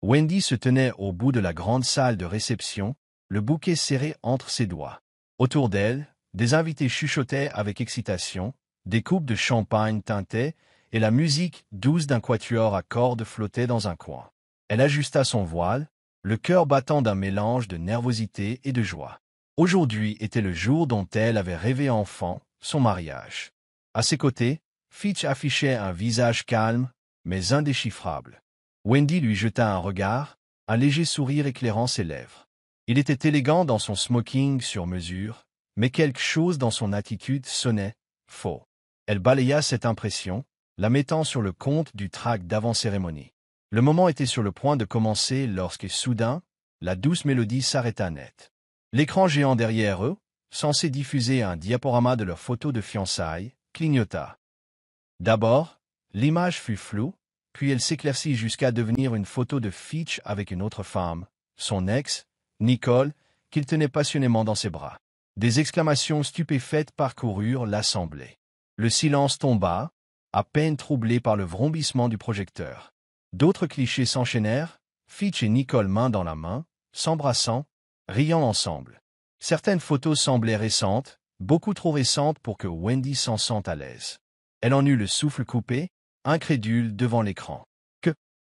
Wendy se tenait au bout de la grande salle de réception, le bouquet serré entre ses doigts. Autour d'elle, des invités chuchotaient avec excitation, des coupes de champagne tintaient, et la musique douce d'un quatuor à cordes flottait dans un coin. Elle ajusta son voile, le cœur battant d'un mélange de nervosité et de joie. Aujourd'hui était le jour dont elle avait rêvé enfant, son mariage. À ses côtés, Fitch affichait un visage calme, mais indéchiffrable. Wendy lui jeta un regard, un léger sourire éclairant ses lèvres. Il était élégant dans son smoking sur mesure, mais quelque chose dans son attitude sonnait faux. Elle balaya cette impression, la mettant sur le compte du tract d'avant-cérémonie. Le moment était sur le point de commencer lorsque, soudain, la douce mélodie s'arrêta net. L'écran géant derrière eux, censé diffuser un diaporama de leur photo de fiançailles, clignota. D'abord, l'image fut floue, puis elle s'éclaircit jusqu'à devenir une photo de Fitch avec une autre femme, son ex, Nicole, qu'il tenait passionnément dans ses bras. Des exclamations stupéfaites parcoururent l'assemblée. Le silence tomba, à peine troublé par le vrombissement du projecteur. D'autres clichés s'enchaînèrent, Fitch et Nicole main dans la main, s'embrassant, riant ensemble. Certaines photos semblaient récentes, beaucoup trop récentes pour que Wendy s'en sente à l'aise. Elle en eut le souffle coupé, incrédule devant l'écran.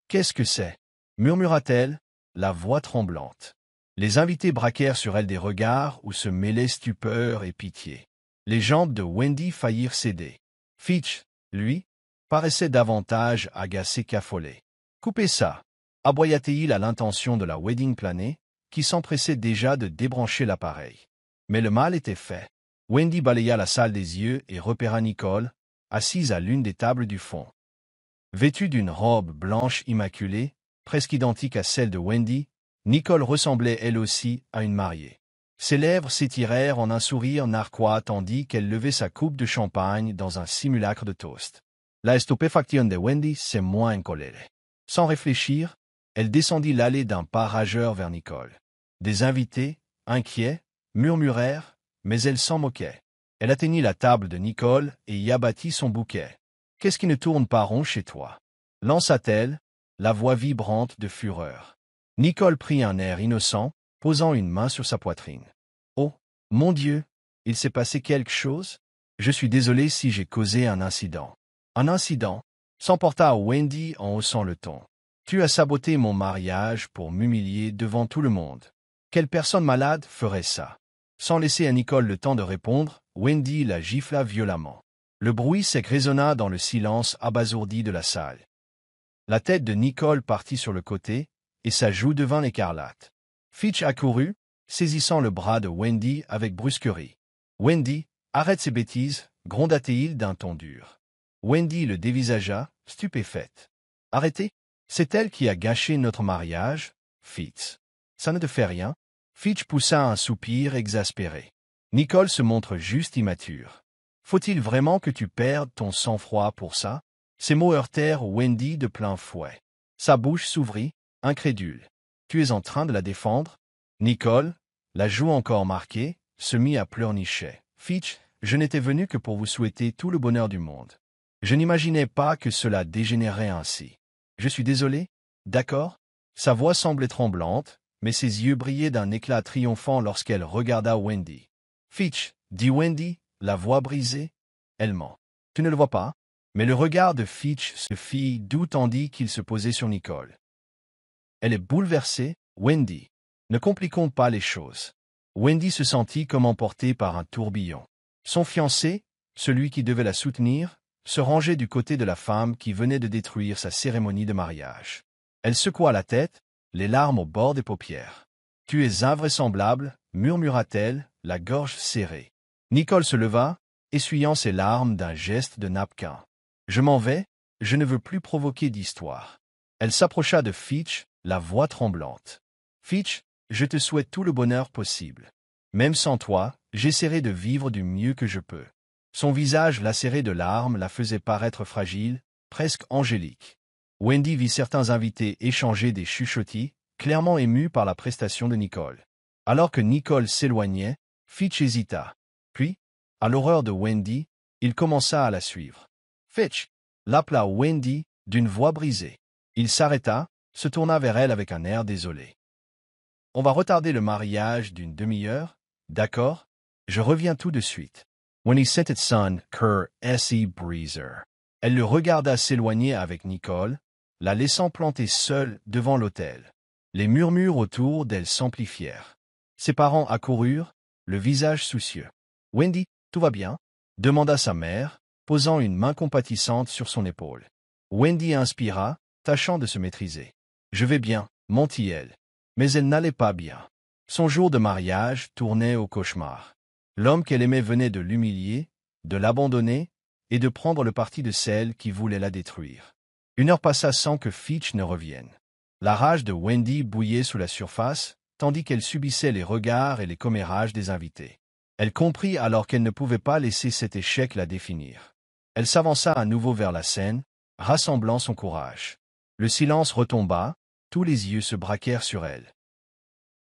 Qu'est-ce que c'est? Murmura-t-elle, la voix tremblante. Les invités braquèrent sur elle des regards où se mêlaient stupeur et pitié. Les jambes de Wendy faillirent céder. Fitch, lui, paraissait davantage agacé qu'affolé. Coupez ça, aboya-t-il à l'intention de la wedding planée, qui s'empressait déjà de débrancher l'appareil. Mais le mal était fait. Wendy balaya la salle des yeux et repéra Nicole, assise à l'une des tables du fond. Vêtue d'une robe blanche immaculée, presque identique à celle de Wendy, Nicole ressemblait elle aussi à une mariée. Ses lèvres s'étirèrent en un sourire narquois tandis qu'elle levait sa coupe de champagne dans un simulacre de toast. La stupéfaction de Wendy s'est moins colérée. Sans réfléchir, elle descendit l'allée d'un pas rageur vers Nicole. Des invités, inquiets, murmurèrent, mais elle s'en moquait. Elle atteignit la table de Nicole et y abattit son bouquet. « Qu'est-ce qui ne tourne pas rond chez toi ?» lança-t-elle, la voix vibrante de fureur. Nicole prit un air innocent, posant une main sur sa poitrine. « Oh, mon Dieu, il s'est passé quelque chose? Je suis désolé si j'ai causé un incident. » « Un incident ?» s'emporta Wendy en haussant le ton. « Tu as saboté mon mariage pour m'humilier devant tout le monde. Quelle personne malade ferait ça ?» Sans laisser à Nicole le temps de répondre, Wendy la gifla violemment. Le bruit sec résonna dans le silence abasourdi de la salle. La tête de Nicole partit sur le côté, et sa joue devint écarlate. Fitch accourut, saisissant le bras de Wendy avec brusquerie. « Wendy, arrête ces bêtises !» gronda-t-il d'un ton dur. Wendy le dévisagea, stupéfaite. « Arrêtez? C'est elle qui a gâché notre mariage, Fitz. Ça ne te fait rien ?» Fitch poussa un soupir exaspéré. Nicole se montre juste immature. « Faut-il vraiment que tu perdes ton sang-froid pour ça ?» Ces mots heurtèrent Wendy de plein fouet. Sa bouche s'ouvrit, incrédule. « Tu es en train de la défendre ?» Nicole, la joue encore marquée, se mit à pleurnicher. « Fitch, je n'étais venu que pour vous souhaiter tout le bonheur du monde. Je n'imaginais pas que cela dégénérerait ainsi. Je suis désolé, d'accord ?» Sa voix semblait tremblante, mais ses yeux brillaient d'un éclat triomphant lorsqu'elle regarda Wendy. « Fitch, dit Wendy, la voix brisée. Elle ment. Tu ne le vois pas ?» Mais le regard de Fitch se fit doux tandis qu'il se posait sur Nicole. « Elle est bouleversée, Wendy. Ne compliquons pas les choses. » Wendy se sentit comme emportée par un tourbillon. Son fiancé, celui qui devait la soutenir, se rangeait du côté de la femme qui venait de détruire sa cérémonie de mariage. Elle secoua la tête, les larmes au bord des paupières. « Tu es invraisemblable, » murmura-t-elle, la gorge serrée. Nicole se leva, essuyant ses larmes d'un geste de napkin. « Je m'en vais, je ne veux plus provoquer d'histoire. » Elle s'approcha de Fitch, la voix tremblante. « Fitch, je te souhaite tout le bonheur possible. Même sans toi, j'essaierai de vivre du mieux que je peux. » Son visage lacéré de larmes la faisait paraître fragile, presque angélique. Wendy vit certains invités échanger des chuchotis, clairement émus par la prestation de Nicole. Alors que Nicole s'éloignait, Fitch hésita. Puis, à l'horreur de Wendy, il commença à la suivre. « Fitch !» l'appela Wendy, d'une voix brisée. Il s'arrêta, se tourna vers elle avec un air désolé. « On va retarder le mariage d'une demi-heure, d'accord? Je reviens tout de suite. » When he sent it son, Kerr, S.E. Breezer. Elle le regarda s'éloigner avec Nicole, la laissant plantée seule devant l'autel. Les murmures autour d'elle s'amplifièrent. Ses parents accoururent, le visage soucieux. « Wendy, tout va bien? » demanda sa mère, posant une main compatissante sur son épaule. Wendy inspira, tâchant de se maîtriser. « Je vais bien, mentit-elle. » Mais elle n'allait pas bien. Son jour de mariage tournait au cauchemar. L'homme qu'elle aimait venait de l'humilier, de l'abandonner et de prendre le parti de celle qui voulait la détruire. Une heure passa sans que Fitch ne revienne. La rage de Wendy bouillait sous la surface, tandis qu'elle subissait les regards et les commérages des invités. Elle comprit alors qu'elle ne pouvait pas laisser cet échec la définir. Elle s'avança à nouveau vers la scène, rassemblant son courage. Le silence retomba, tous les yeux se braquèrent sur elle.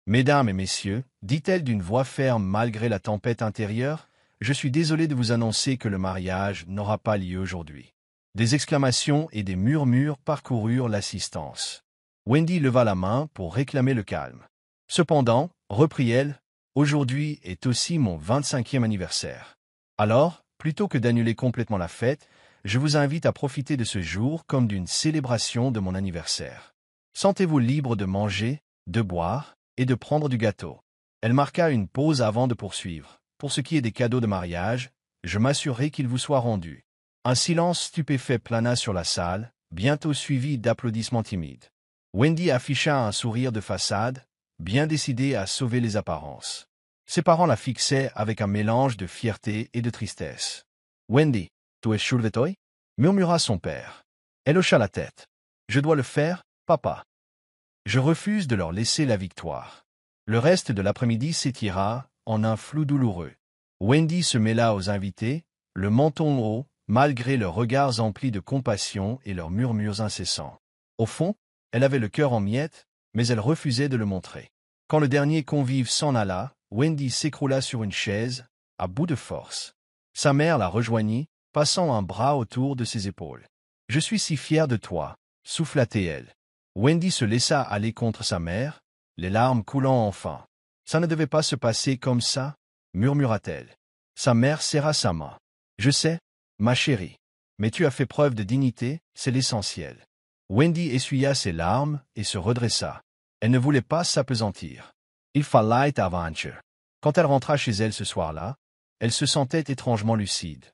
« Mesdames et messieurs, dit-elle d'une voix ferme malgré la tempête intérieure, je suis désolée de vous annoncer que le mariage n'aura pas lieu aujourd'hui. » Des exclamations et des murmures parcoururent l'assistance. Wendy leva la main pour réclamer le calme. « Cependant, reprit-elle, aujourd'hui est aussi mon 25e anniversaire. Alors, plutôt que d'annuler complètement la fête, je vous invite à profiter de ce jour comme d'une célébration de mon anniversaire. Sentez-vous libre de manger, de boire et de prendre du gâteau. » Elle marqua une pause avant de poursuivre. « Pour ce qui est des cadeaux de mariage, je m'assurerai qu'ils vous soient rendus. » Un silence stupéfait plana sur la salle, bientôt suivi d'applaudissements timides. Wendy afficha un sourire de façade, bien décidée à sauver les apparences. Ses parents la fixaient avec un mélange de fierté et de tristesse. « Wendy, tu es chulvetoy ?» murmura son père. Elle hocha la tête. « Je dois le faire, papa. » Je refuse de leur laisser la victoire. Le reste de l'après-midi s'étira en un flou douloureux. Wendy se mêla aux invités, le menton haut, malgré leurs regards emplis de compassion et leurs murmures incessants. Au fond, elle avait le cœur en miettes, mais elle refusait de le montrer. Quand le dernier convive s'en alla, Wendy s'écroula sur une chaise, à bout de force. Sa mère la rejoignit, passant un bras autour de ses épaules. « Je suis si fière de toi, » souffla-t-elle. Wendy se laissa aller contre sa mère, les larmes coulant enfin. « Ça ne devait pas se passer comme ça, » murmura-t-elle. Sa mère serra sa main. « Je sais, ma chérie. Mais tu as fait preuve de dignité, c'est l'essentiel. » Wendy essuya ses larmes et se redressa. Elle ne voulait pas s'appesantir. Il fallait avancer. Quand elle rentra chez elle ce soir-là, elle se sentait étrangement lucide.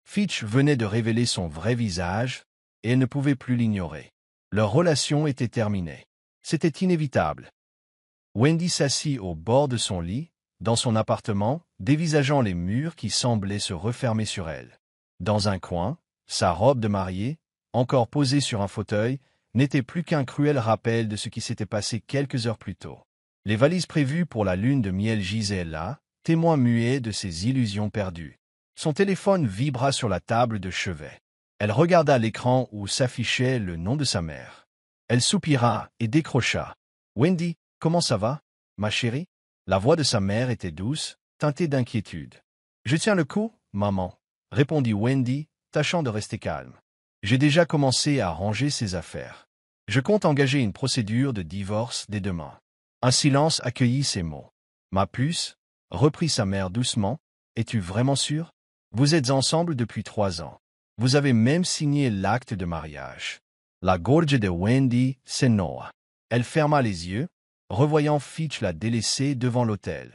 Fitch venait de révéler son vrai visage, et elle ne pouvait plus l'ignorer. Leur relation était terminée. C'était inévitable. Wendy s'assit au bord de son lit, dans son appartement, dévisageant les murs qui semblaient se refermer sur elle. Dans un coin, sa robe de mariée, encore posée sur un fauteuil, n'était plus qu'un cruel rappel de ce qui s'était passé quelques heures plus tôt. Les valises prévues pour la lune de miel gisaient là, témoins muets de ses illusions perdues. Son téléphone vibra sur la table de chevet. Elle regarda l'écran où s'affichait le nom de sa mère. Elle soupira et décrocha. « Wendy, comment ça va, ma chérie ?» La voix de sa mère était douce, teintée d'inquiétude. « Je tiens le coup, maman, » répondit Wendy, tâchant de rester calme. « J'ai déjà commencé à ranger ses affaires. Je compte engager une procédure de divorce dès demain. » Un silence accueillit ces mots. « Ma puce, » reprit sa mère doucement, « es-tu vraiment sûre? Vous êtes ensemble depuis 3 ans. Vous avez même signé l'acte de mariage. » La gorge de Wendy s'énoua. Elle ferma les yeux, revoyant Fitch la délaissée devant l'autel.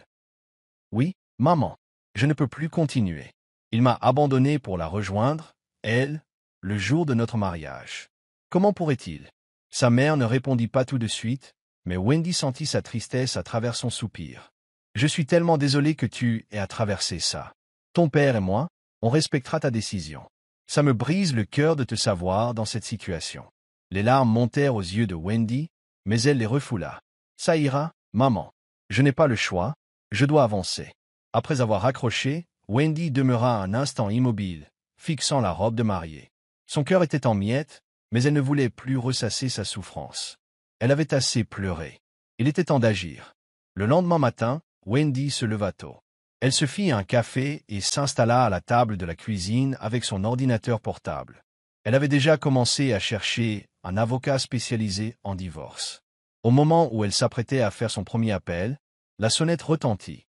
« Oui, maman, je ne peux plus continuer. Il m'a abandonné pour la rejoindre, elle, le jour de notre mariage. Comment pourrait-il ?» Sa mère ne répondit pas tout de suite, mais Wendy sentit sa tristesse à travers son soupir. « Je suis tellement désolée que tu aies à traverser ça. Ton père et moi, on respectera ta décision. Ça me brise le cœur de te savoir dans cette situation. » Les larmes montèrent aux yeux de Wendy, mais elle les refoula. « Ça ira, maman. Je n'ai pas le choix, je dois avancer. » Après avoir raccroché, Wendy demeura un instant immobile, fixant la robe de mariée. Son cœur était en miettes, mais elle ne voulait plus ressasser sa souffrance. Elle avait assez pleuré. Il était temps d'agir. Le lendemain matin, Wendy se leva tôt. Elle se fit un café et s'installa à la table de la cuisine avec son ordinateur portable. Elle avait déjà commencé à chercher un avocat spécialisé en divorce. Au moment où elle s'apprêtait à faire son premier appel, la sonnette retentit.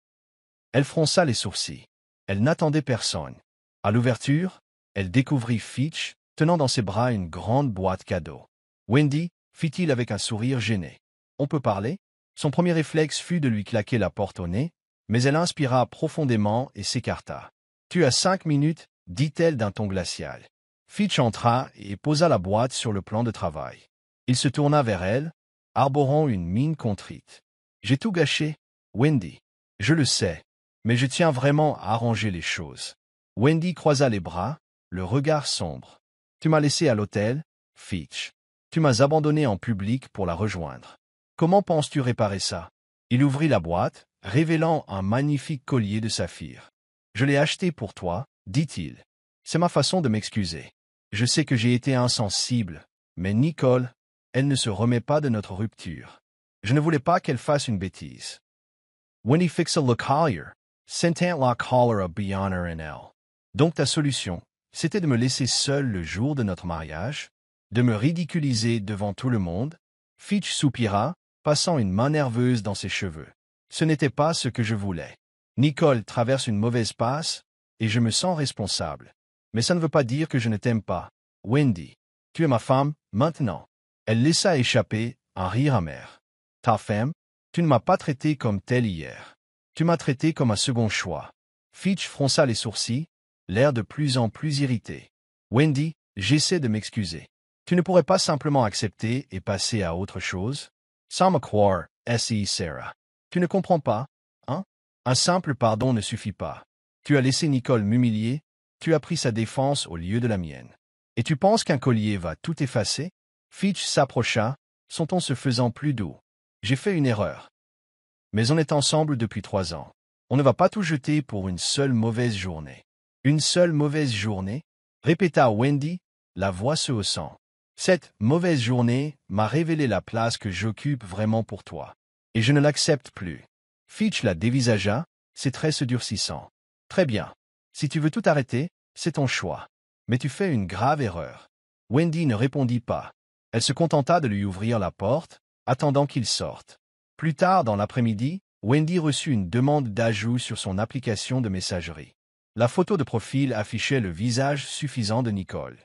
Elle fronça les sourcils. Elle n'attendait personne. À l'ouverture, elle découvrit Fitch, tenant dans ses bras une grande boîte cadeau. « Wendy » fit-il avec un sourire gêné. « On peut parler ?» Son premier réflexe fut de lui claquer la porte au nez, mais elle inspira profondément et s'écarta. « Tu as 5 minutes, dit-elle d'un ton glacial. Fitch entra et posa la boîte sur le plan de travail. Il se tourna vers elle, arborant une mine contrite. « J'ai tout gâché, Wendy. Je le sais, mais je tiens vraiment à arranger les choses. » Wendy croisa les bras, le regard sombre. « Tu m'as laissé à l'hôtel, Fitch. Tu m'as abandonné en public pour la rejoindre. Comment penses-tu réparer ça ?» Il ouvrit la boîte, révélant un magnifique collier de saphir. « Je l'ai acheté pour toi, dit-il. C'est ma façon de m'excuser. Je sais que j'ai été insensible, mais Nicole, elle ne se remet pas de notre rupture. Je ne voulais pas qu'elle fasse une bêtise. » Wendy fixa le collier, sentant la colère beyond her and elle. « Donc ta solution, c'était de me laisser seule le jour de notre mariage? De me ridiculiser devant tout le monde ?» Fitch soupira, passant une main nerveuse dans ses cheveux. « Ce n'était pas ce que je voulais. Nicole traverse une mauvaise passe, et je me sens responsable. Mais ça ne veut pas dire que je ne t'aime pas. Wendy, tu es ma femme, maintenant. » Elle laissa échapper un rire amer. « Ta femme? Tu ne m'as pas traité comme telle hier. Tu m'as traité comme un second choix. » Fitch fronça les sourcils, l'air de plus en plus irrité. « Wendy, j'essaie de m'excuser. Tu ne pourrais pas simplement accepter et passer à autre chose? Sans me croire, S.I. Sarah. Tu ne comprends pas, hein? Un simple pardon ne suffit pas. Tu as laissé Nicole m'humilier, tu as pris sa défense au lieu de la mienne. Et tu penses qu'un collier va tout effacer? » Fitch s'approcha, son ton se faisant plus doux. « J'ai fait une erreur. Mais on est ensemble depuis 3 ans. On ne va pas tout jeter pour une seule mauvaise journée. » « Une seule mauvaise journée ?» répéta Wendy, la voix se haussant. « Cette mauvaise journée m'a révélé la place que j'occupe vraiment pour toi. Et je ne l'accepte plus. » Fitch la dévisagea, ses traits se durcissant. « Très bien. Si tu veux tout arrêter, c'est ton choix. Mais tu fais une grave erreur. » Wendy ne répondit pas. Elle se contenta de lui ouvrir la porte, attendant qu'il sorte. Plus tard dans l'après-midi, Wendy reçut une demande d'ajout sur son application de messagerie. La photo de profil affichait le visage suffisant de Nicole.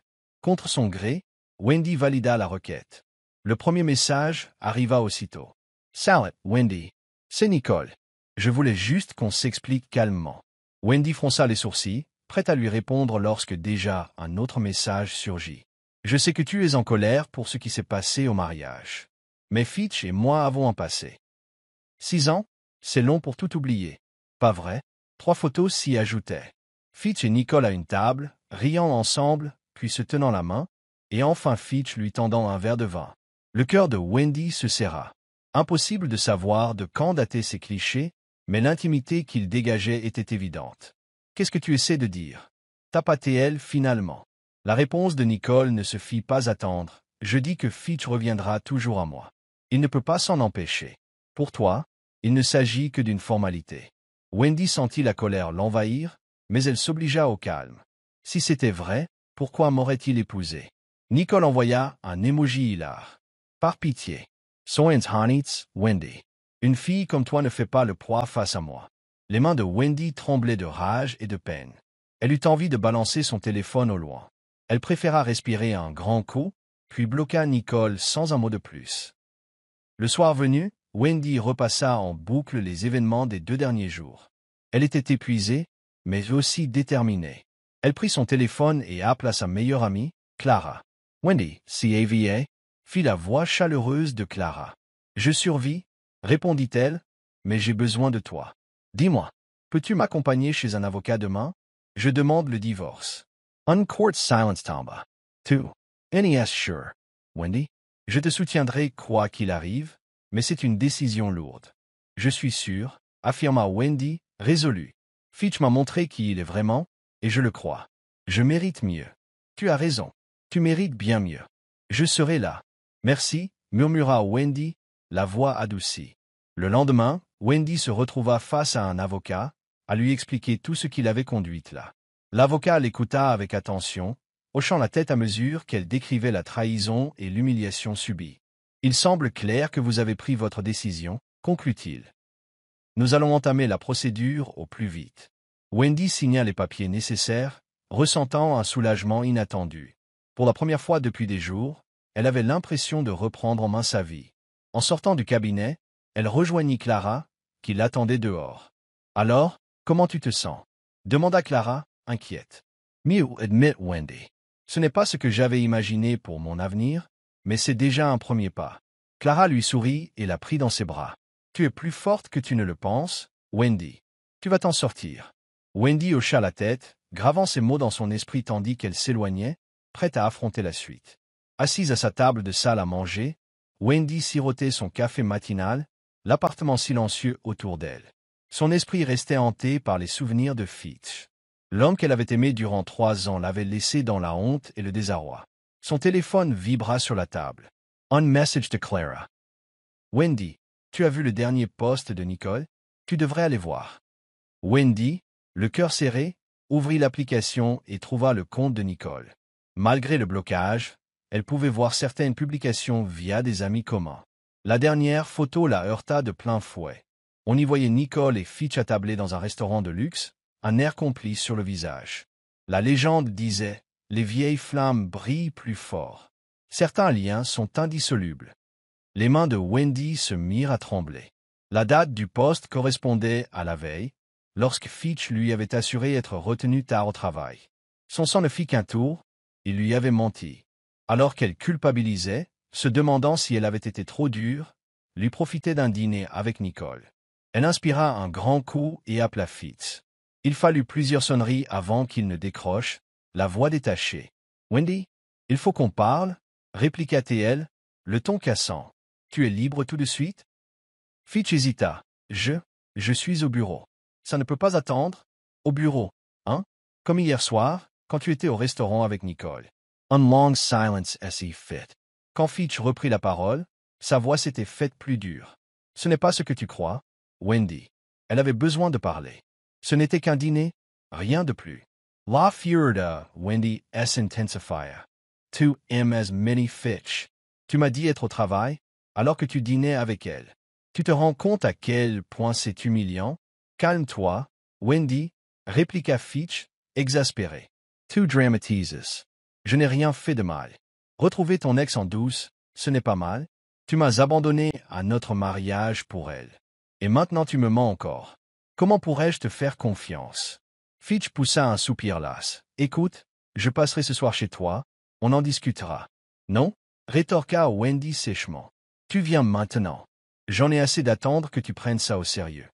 Contre son gré, Wendy valida la requête. Le premier message arriva aussitôt. « Salut, Wendy. C'est Nicole. Je voulais juste qu'on s'explique calmement. » Wendy fronça les sourcils, prête à lui répondre lorsque déjà un autre message surgit. « Je sais que tu es en colère pour ce qui s'est passé au mariage. Mais Fitch et moi avons un passé. 6 ans, c'est long pour tout oublier. Pas vrai? » 3 photos s'y ajoutaient. Fitch et Nicole à une table, riant ensemble, puis se tenant la main, et enfin Fitch lui tendant un verre de vin. Le cœur de Wendy se serra. Impossible de savoir de quand dataient ces clichés, mais l'intimité qu'ils dégageaient était évidente. « Qu'est-ce que tu essaies de dire ?» tapatait-elle finalement. La réponse de Nicole ne se fit pas attendre. « Je dis que Fitch reviendra toujours à moi. Il ne peut pas s'en empêcher. Pour toi, il ne s'agit que d'une formalité. » Wendy sentit la colère l'envahir, mais elle s'obligea au calme. Si c'était vrai, pourquoi m'aurait-il épousé? Nicole envoya un emoji hilar. Par pitié. Soyez honnête, Wendy. Une fille comme toi ne fait pas le poids face à moi. Les mains de Wendy tremblaient de rage et de peine. Elle eut envie de balancer son téléphone au loin. Elle préféra respirer un grand coup, puis bloqua Nicole sans un mot de plus. Le soir venu, Wendy repassa en boucle les événements des 2 derniers jours. Elle était épuisée, mais aussi déterminée. Elle prit son téléphone et appela sa meilleure amie, Clara. « Wendy, CAVA ?» fit la voix chaleureuse de Clara. « Je survis, » répondit-elle, « mais j'ai besoin de toi. Dis-moi, peux-tu m'accompagner chez un avocat demain? Je demande le divorce. » Un court silence tomba. « Tu? NES sure, Wendy. Je te soutiendrai quoi qu'il arrive, mais c'est une décision lourde. » « Je suis sûr, » affirma Wendy, résolue. « Fitch m'a montré qui il est vraiment, et je le crois. Je mérite mieux. » « Tu as raison. Tu mérites bien mieux. Je serai là. »« Merci, » murmura Wendy, la voix adoucie. Le lendemain, Wendy se retrouva face à un avocat, à lui expliquer tout ce qui l'avait conduite là. L'avocat l'écouta avec attention, hochant la tête à mesure qu'elle décrivait la trahison et l'humiliation subie. « Il semble clair que vous avez pris votre décision, conclut-il. Nous allons entamer la procédure au plus vite. » Wendy signa les papiers nécessaires, ressentant un soulagement inattendu. Pour la première fois depuis des jours, elle avait l'impression de reprendre en main sa vie. En sortant du cabinet, elle rejoignit Clara, qui l'attendait dehors. « Alors, comment tu te sens ?» demanda Clara, inquiète. « Mieux, admit Wendy. Ce n'est pas ce que j'avais imaginé pour mon avenir, mais c'est déjà un premier pas. » Clara lui sourit et la prit dans ses bras. « Tu es plus forte que tu ne le penses, Wendy. Tu vas t'en sortir. » Wendy hocha la tête, gravant ces mots dans son esprit tandis qu'elle s'éloignait, prête à affronter la suite. Assise à sa table de salle à manger, Wendy sirotait son café matinal, l'appartement silencieux autour d'elle. Son esprit restait hanté par les souvenirs de Fitch. L'homme qu'elle avait aimé durant 3 ans l'avait laissé dans la honte et le désarroi. Son téléphone vibra sur la table. Un message de Clara. « Wendy, tu as vu le dernier post de Nicole? Tu devrais aller voir. » Wendy, le cœur serré, ouvrit l'application et trouva le compte de Nicole. Malgré le blocage, elle pouvait voir certaines publications via des amis communs. La dernière photo la heurta de plein fouet. On y voyait Nicole et Fitch attablés dans un restaurant de luxe, un air complice sur le visage. La légende disait « Les vieilles flammes brillent plus fort. Certains liens sont indissolubles. » Les mains de Wendy se mirent à trembler. La date du poste correspondait à la veille, lorsque Fitch lui avait assuré être retenu tard au travail. Son sang ne fit qu'un tour, il lui avait menti. Alors qu'elle culpabilisait, se demandant si elle avait été trop dure, lui profitait d'un dîner avec Nicole. Elle inspira un grand coup et appela Fitch. Il fallut plusieurs sonneries avant qu'il ne décroche, la voix détachée. « Wendy, il faut qu'on parle, » répliqua-t-elle, le ton cassant. « Tu es libre tout de suite ?» Fitch hésita. « Je suis au bureau. »« Ça ne peut pas attendre ?»« Au bureau, hein? Comme hier soir, quand tu étais au restaurant avec Nicole. » Un long silence s'y fit. Quand Fitch reprit la parole, sa voix s'était faite plus dure. « Ce n'est pas ce que tu crois, Wendy. » Elle avait besoin de parler. Ce n'était qu'un dîner, rien de plus. La fureur de Wendy s'intensifia. « Tu aimes Minnie Fitch. Tu m'as dit être au travail, alors que tu dînais avec elle. Tu te rends compte à quel point c'est humiliant? Calme-toi, Wendy, » répliqua Fitch, exaspéré. « Tu dramatises. Je n'ai rien fait de mal. Retrouver ton ex en douce, ce n'est pas mal. Tu m'as abandonné à notre mariage pour elle. Et maintenant tu me mens encore. Comment pourrais-je te faire confiance? » Fitch poussa un soupir las. « Écoute, je passerai ce soir chez toi, on en discutera. »« Non » rétorqua Wendy sèchement. « Tu viens maintenant. J'en ai assez d'attendre que tu prennes ça au sérieux. »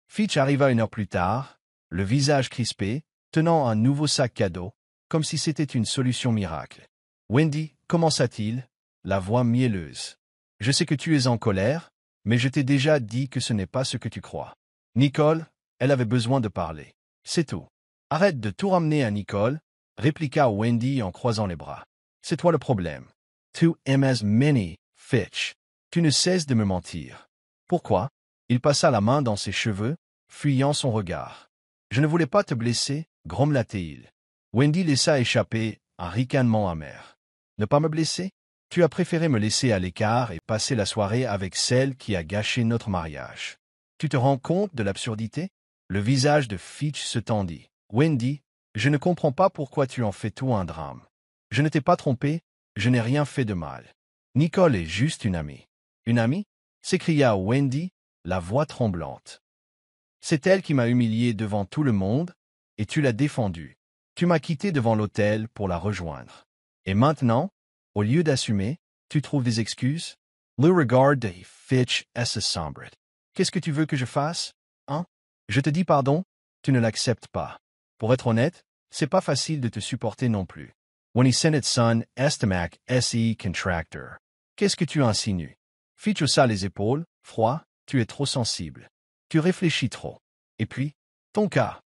Fitch arriva 1 heure plus tard, le visage crispé, tenant un nouveau sac cadeau, comme si c'était une solution miracle. « Wendy, commença-t-il, la voix mielleuse. « Je sais que tu es en colère, mais je t'ai déjà dit que ce n'est pas ce que tu crois. Nicole, elle avait besoin de parler. C'est tout. »« Arrête de tout ramener à Nicole, » répliqua Wendy en croisant les bras. « C'est toi le problème. Tu aimes Minnie Fitch. Tu ne cesses de me mentir. » « Pourquoi ?» Il passa la main dans ses cheveux, fuyant son regard. « Je ne voulais pas te blesser, » grommela-t-il. Wendy laissa échapper un ricanement amer. « Ne pas me blesser? Tu as préféré me laisser à l'écart et passer la soirée avec celle qui a gâché notre mariage. Tu te rends compte de l'absurdité? » Le visage de Fitch se tendit. « Wendy, je ne comprends pas pourquoi tu en fais tout un drame. Je ne t'ai pas trompé, je n'ai rien fait de mal. Nicole est juste une amie. »« Une amie ?» s'écria Wendy, la voix tremblante. « C'est elle qui m'a humilié devant tout le monde, et tu l'as défendue. Tu m'as quitté devant l'hôtel pour la rejoindre. Et maintenant, au lieu d'assumer, tu trouves des excuses? » Le regard de Fitch se sombrait. « Qu'est-ce que tu veux que je fasse, hein? Je te dis pardon, tu ne l'acceptes pas. Pour être honnête, c'est pas facile de te supporter non plus. When he sent it son estimac se contractor. Qu'est-ce que tu insinues? » Fitch haussa les épaules, froid, « Tu es trop sensible. Tu réfléchis trop. Et puis, ton cas. »«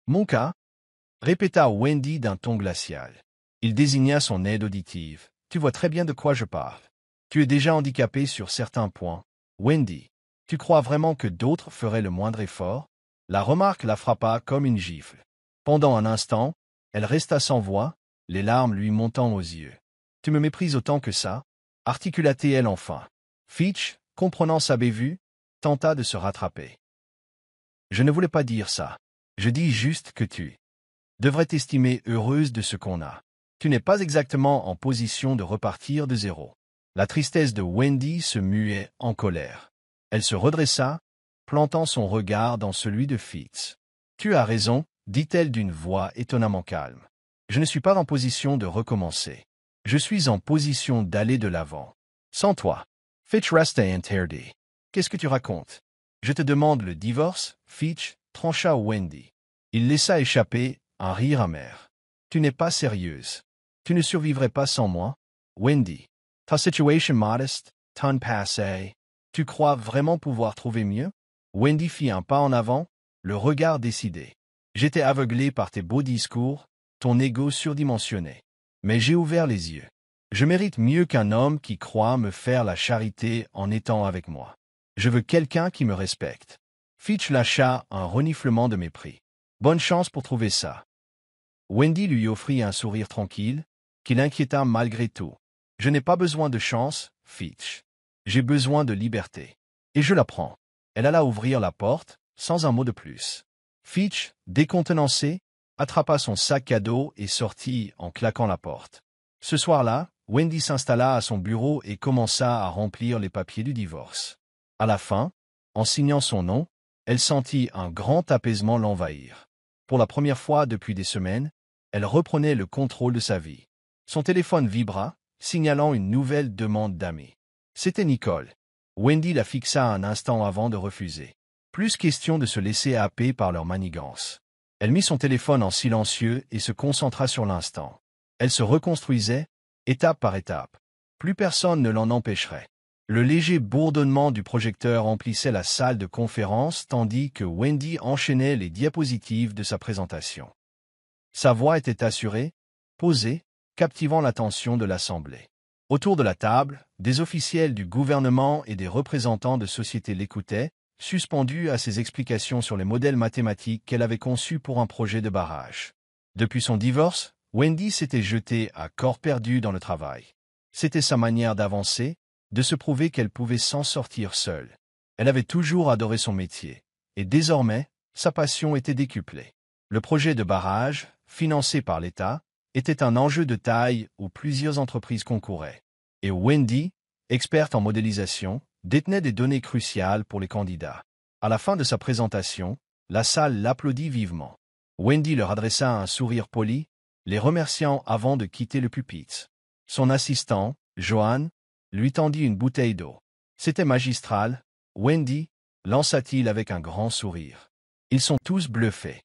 Mon cas ?» répéta Wendy d'un ton glacial. Il désigna son aide auditive. « Tu vois très bien de quoi je parle. Tu es déjà handicapé sur certains points. Wendy, tu crois vraiment que d'autres feraient le moindre effort? » La remarque la frappa comme une gifle. Pendant un instant, elle resta sans voix, les larmes lui montant aux yeux. « Tu me méprises autant que ça ?» articula-t-elle enfin. Fitch, comprenant sa bévue, tenta de se rattraper. « Je ne voulais pas dire ça. Je dis juste que tu devrais t'estimer heureuse de ce qu'on a. Tu n'es pas exactement en position de repartir de zéro. » La tristesse de Wendy se muait en colère. Elle se redressa, plantant son regard dans celui de Fitz. « Tu as raison, » dit-elle d'une voix étonnamment calme. « Je ne suis pas en position de recommencer. Je suis en position d'aller de l'avant. Sans toi. » Fitch restait interdit. « Qu'est-ce que tu racontes? Je te demande le divorce, Fitch, » trancha Wendy. Il laissa échapper un rire amer. « Tu n'es pas sérieuse. Tu ne survivrais pas sans moi, Wendy. Ta situation modeste, ton passé. Tu crois vraiment pouvoir trouver mieux? » Wendy fit un pas en avant, le regard décidé. « J'étais aveuglé par tes beaux discours, ton ego surdimensionné. Mais j'ai ouvert les yeux. Je mérite mieux qu'un homme qui croit me faire la charité en étant avec moi. Je veux quelqu'un qui me respecte. » Fitch lâcha un reniflement de mépris. « Bonne chance pour trouver ça. » Wendy lui offrit un sourire tranquille, qui l'inquiéta malgré tout. « Je n'ai pas besoin de chance, Fitch. J'ai besoin de liberté. Et je la prends. » Elle alla ouvrir la porte, sans un mot de plus. Fitch, décontenancé, attrapa son sac à dos et sortit en claquant la porte. Ce soir-là, Wendy s'installa à son bureau et commença à remplir les papiers du divorce. À la fin, en signant son nom, elle sentit un grand apaisement l'envahir. Pour la première fois depuis des semaines, elle reprenait le contrôle de sa vie. Son téléphone vibra, signalant une nouvelle demande d'amis. C'était Nicole. Wendy la fixa un instant avant de refuser. Plus question de se laisser happer par leur manigance. Elle mit son téléphone en silencieux et se concentra sur l'instant. Elle se reconstruisait, étape par étape. Plus personne ne l'en empêcherait. Le léger bourdonnement du projecteur emplissait la salle de conférence tandis que Wendy enchaînait les diapositives de sa présentation. Sa voix était assurée, posée, captivant l'attention de l'Assemblée. Autour de la table, des officiels du gouvernement et des représentants de sociétés l'écoutaient, suspendus à ses explications sur les modèles mathématiques qu'elle avait conçus pour un projet de barrage. Depuis son divorce, Wendy s'était jetée à corps perdu dans le travail. C'était sa manière d'avancer, de se prouver qu'elle pouvait s'en sortir seule. Elle avait toujours adoré son métier, et désormais, sa passion était décuplée. Le projet de barrage, financé par l'État, était un enjeu de taille où plusieurs entreprises concouraient. Et Wendy, experte en modélisation, détenait des données cruciales pour les candidats. À la fin de sa présentation, la salle l'applaudit vivement. Wendy leur adressa un sourire poli, les remerciant avant de quitter le pupitre. Son assistant, Johan, lui tendit une bouteille d'eau. C'était magistral, Wendy, lança-t-il avec un grand sourire. Ils sont tous bluffés.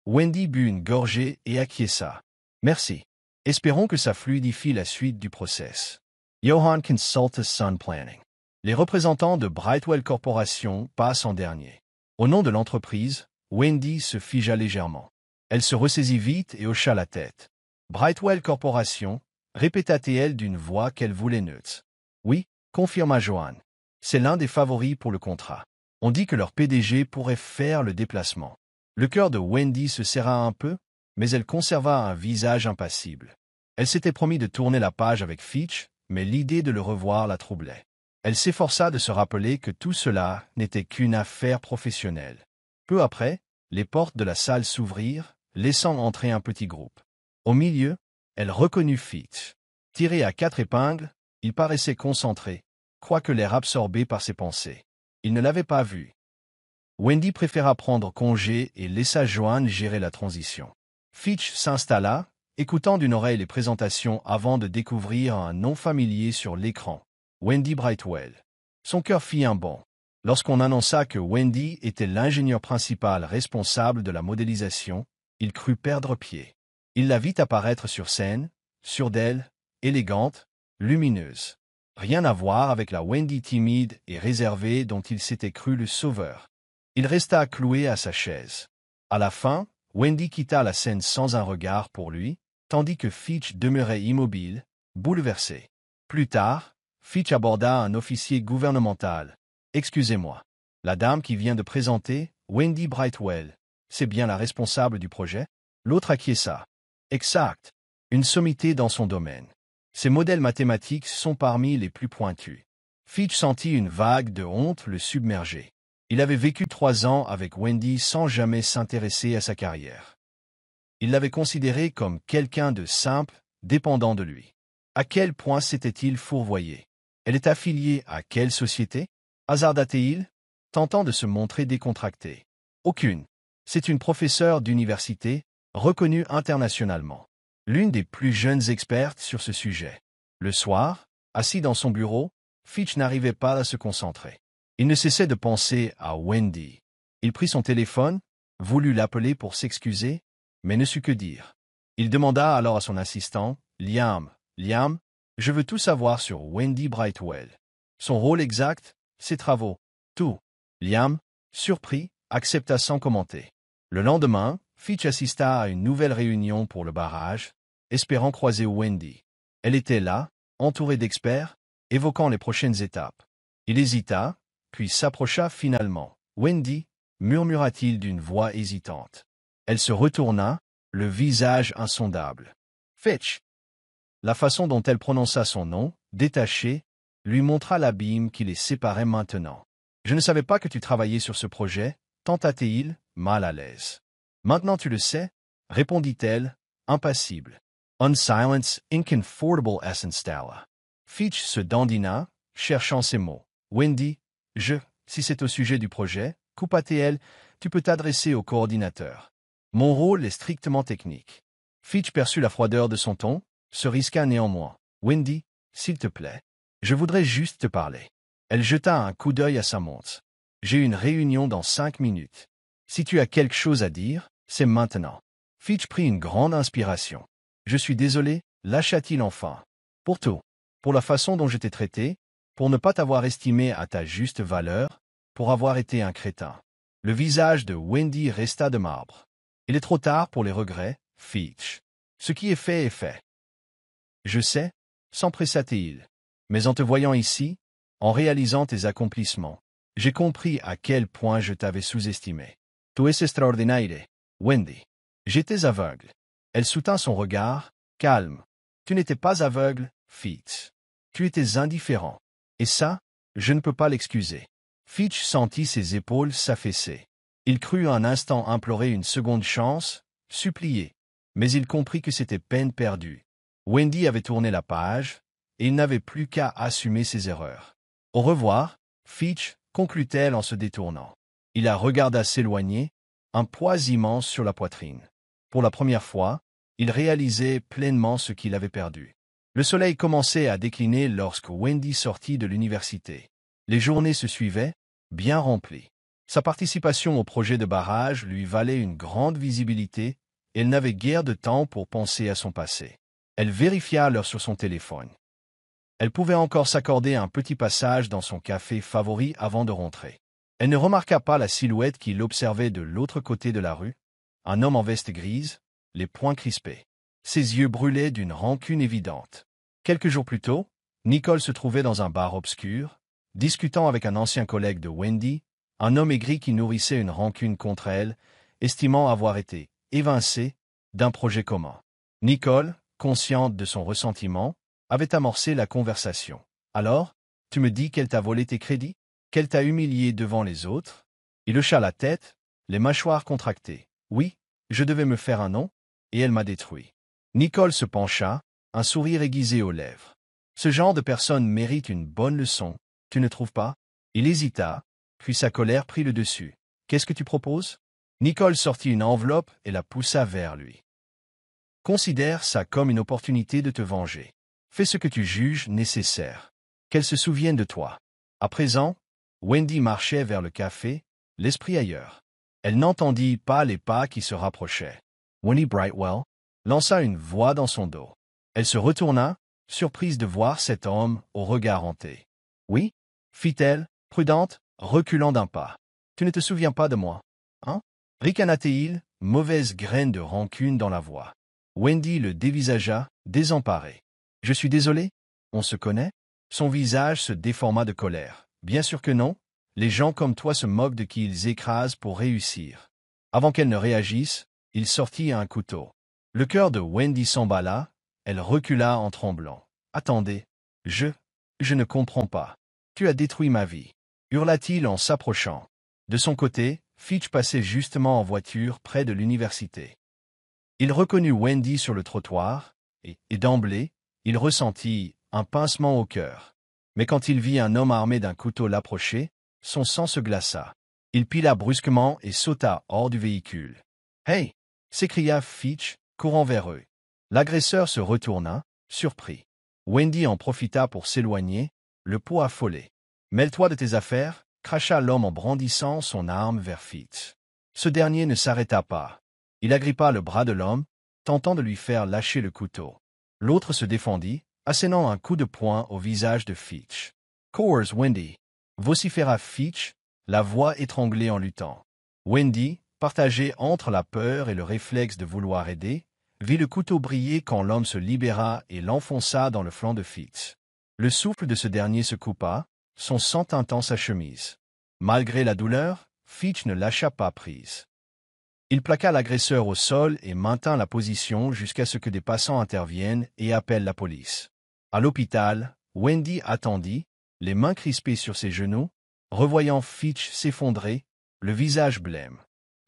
Wendy but une gorgée et acquiesça. Merci. Espérons que ça fluidifie la suite du process. Johan consulta Sun Planning. Les représentants de Brightwell Corporation passent en dernier. Au nom de l'entreprise, Wendy se figea légèrement. Elle se ressaisit vite et hocha la tête. Brightwell Corporation, répéta-t-elle d'une voix qu'elle voulait neutre. Oui, confirma Johan. C'est l'un des favoris pour le contrat. On dit que leur PDG pourrait faire le déplacement. Le cœur de Wendy se serra un peu, mais elle conserva un visage impassible. Elle s'était promis de tourner la page avec Fitch, mais l'idée de le revoir la troublait. Elle s'efforça de se rappeler que tout cela n'était qu'une affaire professionnelle. Peu après, les portes de la salle s'ouvrirent, laissant entrer un petit groupe. Au milieu, elle reconnut Fitch. Tiré à 4 épingles, il paraissait concentré, quoique l'air absorbé par ses pensées. Il ne l'avait pas vu. Wendy préféra prendre congé et laissa Johan gérer la transition. Fitch s'installa, écoutant d'une oreille les présentations avant de découvrir un nom familier sur l'écran. Wendy Brightwell. Son cœur fit un bond. Lorsqu'on annonça que Wendy était l'ingénieur principal responsable de la modélisation, il crut perdre pied. Il la vit apparaître sur scène, sûre d'elle, élégante, lumineuse. Rien à voir avec la Wendy timide et réservée dont il s'était cru le sauveur. Il resta cloué à sa chaise. À la fin, Wendy quitta la scène sans un regard pour lui, tandis que Fitch demeurait immobile, bouleversé. Plus tard, Fitch aborda un officier gouvernemental. « Excusez-moi. La dame qui vient de présenter, Wendy Brightwell, c'est bien la responsable du projet ?» L'autre acquiesça. « Exact. une sommité dans son domaine. Ses modèles mathématiques sont parmi les plus pointus. Fitch sentit une vague de honte le submerger. Il avait vécu 3 ans avec Wendy sans jamais s'intéresser à sa carrière. Il l'avait considérée comme quelqu'un de simple, dépendant de lui. À quel point s'était-il fourvoyé? Elle est affiliée à quelle société? Hasarda-t-il, tentant de se montrer décontracté. Aucune. C'est une professeure d'université, reconnue internationalement. L'une des plus jeunes expertes sur ce sujet. Le soir, assis dans son bureau, Fitch n'arrivait pas à se concentrer. Il ne cessait de penser à Wendy. Il prit son téléphone, voulut l'appeler pour s'excuser, mais ne sut que dire. Il demanda alors à son assistant, « Liam, je veux tout savoir sur Wendy Brightwell. Son rôle exact, ses travaux, tout. » Liam, surpris, accepta sans commenter. Le lendemain, Fitch assista à une nouvelle réunion pour le barrage, espérant croiser Wendy. Elle était là, entourée d'experts, évoquant les prochaines étapes. Il hésita, puis s'approcha finalement. « Wendy » murmura-t-il d'une voix hésitante. Elle se retourna, le visage insondable. « Fitch !» La façon dont elle prononça son nom, détaché, lui montra l'abîme qui les séparait maintenant. « Je ne savais pas que tu travaillais sur ce projet, » tenta-t-il, mal à l'aise. « Maintenant tu le sais, » répondit-elle, impassible. Un silence inconfortable s'installa. Fitch se dandina, cherchant ses mots. « Wendy, si c'est au sujet du projet, coupa-t-elle, tu peux t'adresser au coordinateur. Mon rôle est strictement technique. » Fitch perçut la froideur de son ton, se risqua néanmoins. « Wendy, s'il te plaît, je voudrais juste te parler. » Elle jeta un coup d'œil à sa montre. « J'ai une réunion dans 5 minutes. Si tu as quelque chose à dire, c'est maintenant. » Fitch prit une grande inspiration. « Je suis désolé, lâcha-t-il enfin. Pour tout. Pour la façon dont je t'ai traité, pour ne pas t'avoir estimé à ta juste valeur, pour avoir été un crétin. » Le visage de Wendy resta de marbre. « Il est trop tard pour les regrets, Fitch. Ce qui est fait est fait. » « Je sais, » s'empressa-t-il. « Mais en te voyant ici, en réalisant tes accomplissements, j'ai compris à quel point je t'avais sous-estimé. Tu es extraordinaire, Wendy. » J'étais aveugle. Elle soutint son regard, calme. « Tu n'étais pas aveugle, Fitch. Tu étais indifférent. Et ça, je ne peux pas l'excuser. » Fitch sentit ses épaules s'affaisser. Il crut un instant implorer une seconde chance, supplier. Mais il comprit que c'était peine perdue. Wendy avait tourné la page, et il n'avait plus qu'à assumer ses erreurs. « Au revoir, Fitch, » conclut-elle en se détournant. Il la regarda s'éloigner, un poids immense sur la poitrine. Pour la première fois, il réalisait pleinement ce qu'il avait perdu. Le soleil commençait à décliner lorsque Wendy sortit de l'université. Les journées se suivaient, bien remplies. Sa participation au projet de barrage lui valait une grande visibilité, et elle n'avait guère de temps pour penser à son passé. Elle vérifia l'heure sur son téléphone. Elle pouvait encore s'accorder un petit passage dans son café favori avant de rentrer. Elle ne remarqua pas la silhouette qui l'observait de l'autre côté de la rue, un homme en veste grise, les poings crispés. Ses yeux brûlaient d'une rancune évidente. Quelques jours plus tôt, Nicole se trouvait dans un bar obscur, discutant avec un ancien collègue de Wendy, un homme aigri qui nourrissait une rancune contre elle, estimant avoir été évincé d'un projet commun. Nicole, consciente de son ressentiment, avait amorcé la conversation. « Alors, tu me dis qu'elle t'a volé tes crédits? Qu'elle t'a humilié devant les autres? » Il hocha la tête, les mâchoires contractées. « Oui, je devais me faire un nom, et elle m'a détruit. » Nicole se pencha, un sourire aiguisé aux lèvres. « Ce genre de personne mérite une bonne leçon, tu ne trouves pas? » Il hésita, puis sa colère prit le dessus. « Qu'est-ce que tu proposes? » Nicole sortit une enveloppe et la poussa vers lui. « Considère ça comme une opportunité de te venger. Fais ce que tu juges nécessaire. Qu'elle se souvienne de toi. » À présent, Wendy marchait vers le café, l'esprit ailleurs. Elle n'entendit pas les pas qui se rapprochaient. Wendy Brightwell lança une voix dans son dos. Elle se retourna, surprise de voir cet homme au regard hanté. « Oui » fit-elle, prudente, reculant d'un pas. « Tu ne te souviens pas de moi, hein » ricana-t-il, mauvaise graine de rancune dans la voix. Wendy le dévisagea, désemparée. « Je suis désolé, on se connaît ?» Son visage se déforma de colère. « Bien sûr que non. Les gens comme toi se moquent de qui ils écrasent pour réussir. » Avant qu'elle ne réagisse, il sortit un couteau. Le cœur de Wendy s'emballa, Elle recula en tremblant. « Attendez, je ne comprends pas. Tu as détruit ma vie. » hurla-t-il en s'approchant. De son côté, Fitch passait justement en voiture près de l'université. Il reconnut Wendy sur le trottoir, et d'emblée, il ressentit un pincement au cœur. Mais quand il vit un homme armé d'un couteau l'approcher, son sang se glaça. Il pila brusquement et sauta hors du véhicule. « Hey !» s'écria Fitch, courant vers eux. L'agresseur se retourna, surpris. Wendy en profita pour s'éloigner, le pot affolé. « Mêle-toi de tes affaires !» cracha l'homme en brandissant son arme vers Fitch. Ce dernier ne s'arrêta pas. Il agrippa le bras de l'homme, tentant de lui faire lâcher le couteau. L'autre se défendit, assénant un coup de poing au visage de Fitch. « Cours, Wendy !» vociféra Fitch, la voix étranglée en luttant. Wendy, partagée entre la peur et le réflexe de vouloir aider, vit le couteau briller quand l'homme se libéra et l'enfonça dans le flanc de Fitch. Le souffle de ce dernier se coupa, son sang teintant sa chemise. Malgré la douleur, Fitch ne lâcha pas prise. Il plaqua l'agresseur au sol et maintint la position jusqu'à ce que des passants interviennent et appellent la police. À l'hôpital, Wendy attendit, les mains crispées sur ses genoux, revoyant Fitch s'effondrer, le visage blême.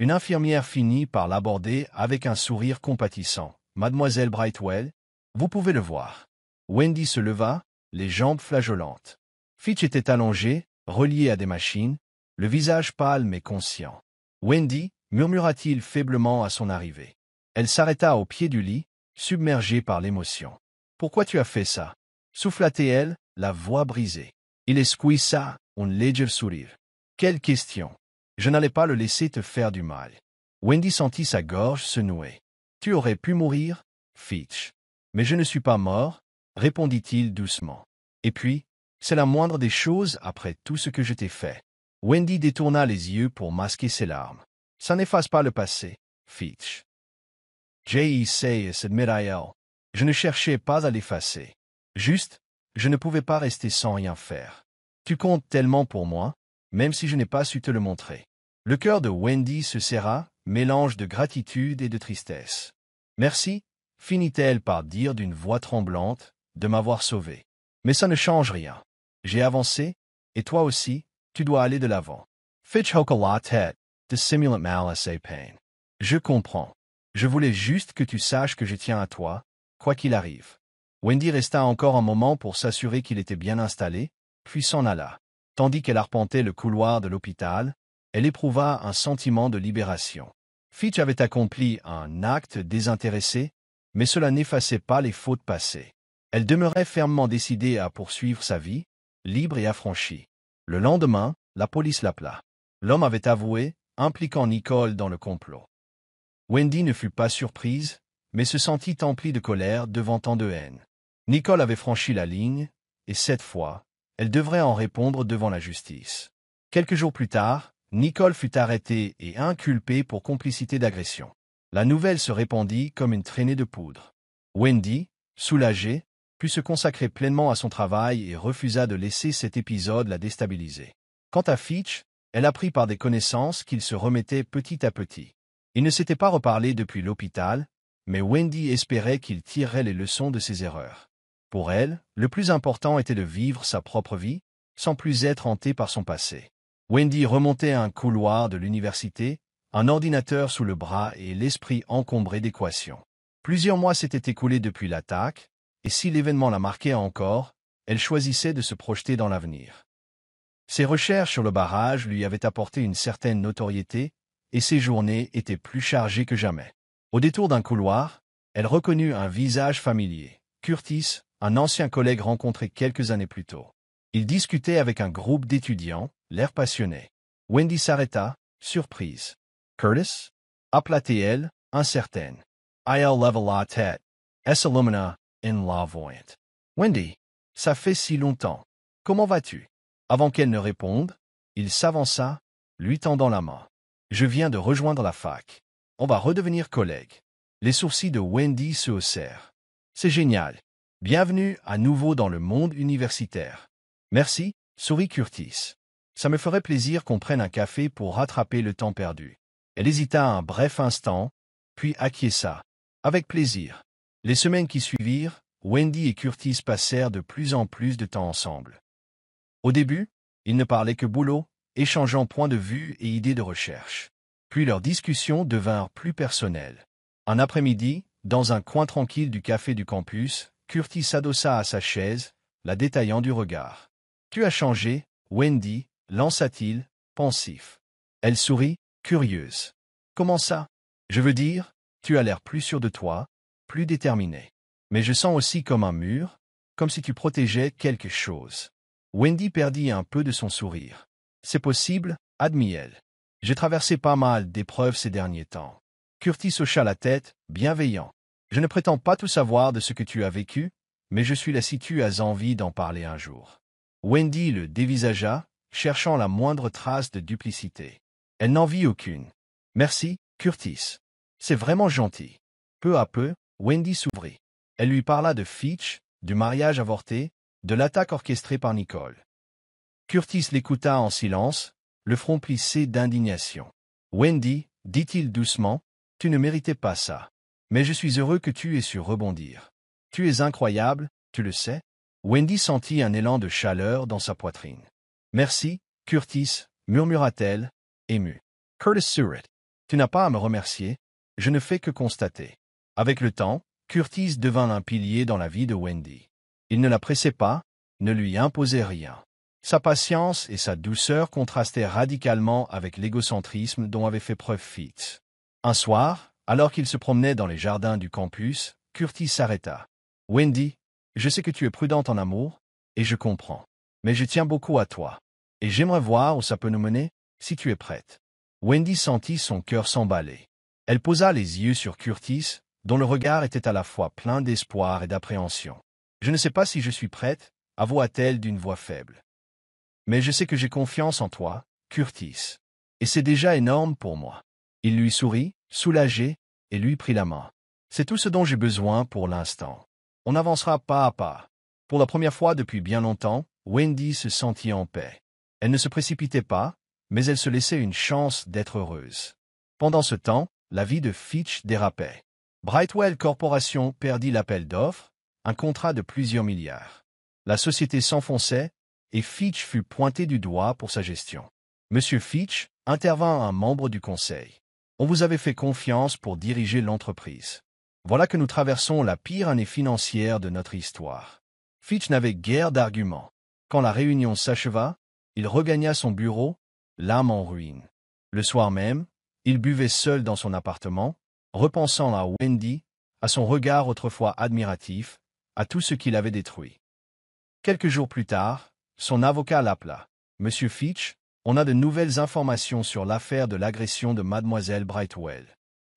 Une infirmière finit par l'aborder avec un sourire compatissant. « Mademoiselle Brightwell, vous pouvez le voir. » Wendy se leva, les jambes flageolantes. Fitch était allongé, relié à des machines, le visage pâle mais conscient. « Wendy » murmura-t-il faiblement à son arrivée. Elle s'arrêta au pied du lit, submergée par l'émotion. « Pourquoi tu as fait ça ?» souffla-t-elle, la voix brisée. Il esquissa un léger sourire. « Quelle question ! Je n'allais pas le laisser te faire du mal. » Wendy sentit sa gorge se nouer. « Tu aurais pu mourir, Fitch. »« Mais je ne suis pas mort, » répondit-il doucement. « Et puis, c'est la moindre des choses après tout ce que je t'ai fait. » Wendy détourna les yeux pour masquer ses larmes. « Ça n'efface pas le passé, Fitch. »« s'admit-elle. Je ne cherchais pas à l'effacer. Juste, je ne pouvais pas rester sans rien faire. Tu comptes tellement pour moi, même si je n'ai pas su te le montrer. » Le cœur de Wendy se serra, mélange de gratitude et de tristesse. « Merci, » finit-elle par dire d'une voix tremblante, « de m'avoir sauvé. Mais ça ne change rien. J'ai avancé, et toi aussi, tu dois aller de l'avant. » Fitch hocha la tête, de simulant malice et peine. « Je comprends. Je voulais juste que tu saches que je tiens à toi, quoi qu'il arrive. » Wendy resta encore un moment pour s'assurer qu'il était bien installé, puis s'en alla. Tandis qu'elle arpentait le couloir de l'hôpital, elle éprouva un sentiment de libération. Fitch avait accompli un acte désintéressé, mais cela n'effaçait pas les fautes passées. Elle demeurait fermement décidée à poursuivre sa vie, libre et affranchie. Le lendemain, la police l'appela. L'homme avait avoué, impliquant Nicole dans le complot. Wendy ne fut pas surprise, mais se sentit emplie de colère devant tant de haine. Nicole avait franchi la ligne, et cette fois, elle devrait en répondre devant la justice. Quelques jours plus tard, Nicole fut arrêtée et inculpée pour complicité d'agression. La nouvelle se répandit comme une traînée de poudre. Wendy, soulagée, put se consacrer pleinement à son travail et refusa de laisser cet épisode la déstabiliser. Quant à Fitch, elle apprit par des connaissances qu'il se remettait petit à petit. Il ne s'était pas reparlé depuis l'hôpital, mais Wendy espérait qu'il tirerait les leçons de ses erreurs. Pour elle, le plus important était de vivre sa propre vie, sans plus être hantée par son passé. Wendy remontait un couloir de l'université, un ordinateur sous le bras et l'esprit encombré d'équations. Plusieurs mois s'étaient écoulés depuis l'attaque, et si l'événement la marquait encore, elle choisissait de se projeter dans l'avenir. Ses recherches sur le barrage lui avaient apporté une certaine notoriété, et ses journées étaient plus chargées que jamais. Au détour d'un couloir, elle reconnut un visage familier, Curtis, un ancien collègue rencontré quelques années plus tôt. Il discutait avec un groupe d'étudiants, l'air passionné. Wendy s'arrêta, surprise. « Curtis ?» appela-t-elle, incertaine. Elle leva la tête, et s'illumina in la voyante. « Wendy, ça fait si longtemps. Comment vas-tu ?» Avant qu'elle ne réponde, il s'avança, lui tendant la main. « Je viens de rejoindre la fac. On va redevenir collègues. » Les sourcils de Wendy se haussèrent. « C'est génial. Bienvenue à nouveau dans le monde universitaire. »« Merci, » sourit Curtis. « Ça me ferait plaisir qu'on prenne un café pour rattraper le temps perdu. » Elle hésita un bref instant, puis acquiesça. « Avec plaisir. » Les semaines qui suivirent, Wendy et Curtis passèrent de plus en plus de temps ensemble. Au début, ils ne parlaient que boulot, échangeant points de vue et idées de recherche. Puis leurs discussions devinrent plus personnelles. Un après-midi, dans un coin tranquille du café du campus, Curtis s'adossa à sa chaise, la détaillant du regard. « Tu as changé, Wendy » lança-t-il, pensif. Elle sourit, curieuse. « Comment ça? Je veux dire, tu as l'air plus sûr de toi, plus déterminé. Mais je sens aussi comme un mur, comme si tu protégeais quelque chose. » Wendy perdit un peu de son sourire. « C'est possible, » admit-elle. « J'ai traversé pas mal d'épreuves ces derniers temps. » Curtis hocha la tête, bienveillant. « Je ne prétends pas tout savoir de ce que tu as vécu, mais je suis là si tu as envie d'en parler un jour. » Wendy le dévisagea, cherchant la moindre trace de duplicité. Elle n'en vit aucune. « Merci, Curtis. C'est vraiment gentil. » Peu à peu, Wendy s'ouvrit. Elle lui parla de Fitch, du mariage avorté, de l'attaque orchestrée par Nicole. Curtis l'écouta en silence, le front plissé d'indignation. « Wendy, dit-il doucement, tu ne méritais pas ça. Mais je suis heureux que tu aies su rebondir. Tu es incroyable, tu le sais. » Wendy sentit un élan de chaleur dans sa poitrine. « Merci, Curtis, » murmura-t-elle, émue. Curtis Surratt. Tu n'as pas à me remercier, je ne fais que constater. Avec le temps, Curtis devint un pilier dans la vie de Wendy. Il ne la pressait pas, ne lui imposait rien. Sa patience et sa douceur contrastaient radicalement avec l'égocentrisme dont avait fait preuve Fitz. Un soir, alors qu'il se promenait dans les jardins du campus, Curtis s'arrêta. « Wendy, je sais que tu es prudente en amour, et je comprends. Mais je tiens beaucoup à toi. Et j'aimerais voir où ça peut nous mener, si tu es prête. » Wendy sentit son cœur s'emballer. Elle posa les yeux sur Curtis, dont le regard était à la fois plein d'espoir et d'appréhension. « Je ne sais pas si je suis prête, » avoua-t-elle d'une voix faible. « Mais je sais que j'ai confiance en toi, Curtis. Et c'est déjà énorme pour moi. » Il lui sourit, soulagé, et lui prit la main. « C'est tout ce dont j'ai besoin pour l'instant. On avancera pas à pas. » Pour la première fois depuis bien longtemps, Wendy se sentit en paix. Elle ne se précipitait pas, mais elle se laissait une chance d'être heureuse. Pendant ce temps, la vie de Fitch dérapait. Brightwell Corporation perdit l'appel d'offres, un contrat de plusieurs milliards. La société s'enfonçait, et Fitch fut pointé du doigt pour sa gestion. Monsieur Fitch, intervint un membre du conseil. On vous avait fait confiance pour diriger l'entreprise. Voilà que nous traversons la pire année financière de notre histoire. Fitch n'avait guère d'arguments. Quand la réunion s'acheva, il regagna son bureau, l'âme en ruine. Le soir même, il buvait seul dans son appartement, repensant à Wendy, à son regard autrefois admiratif, à tout ce qu'il avait détruit. Quelques jours plus tard, son avocat l'appela. « Monsieur Fitch, on a de nouvelles informations sur l'affaire de l'agression de mademoiselle Brightwell.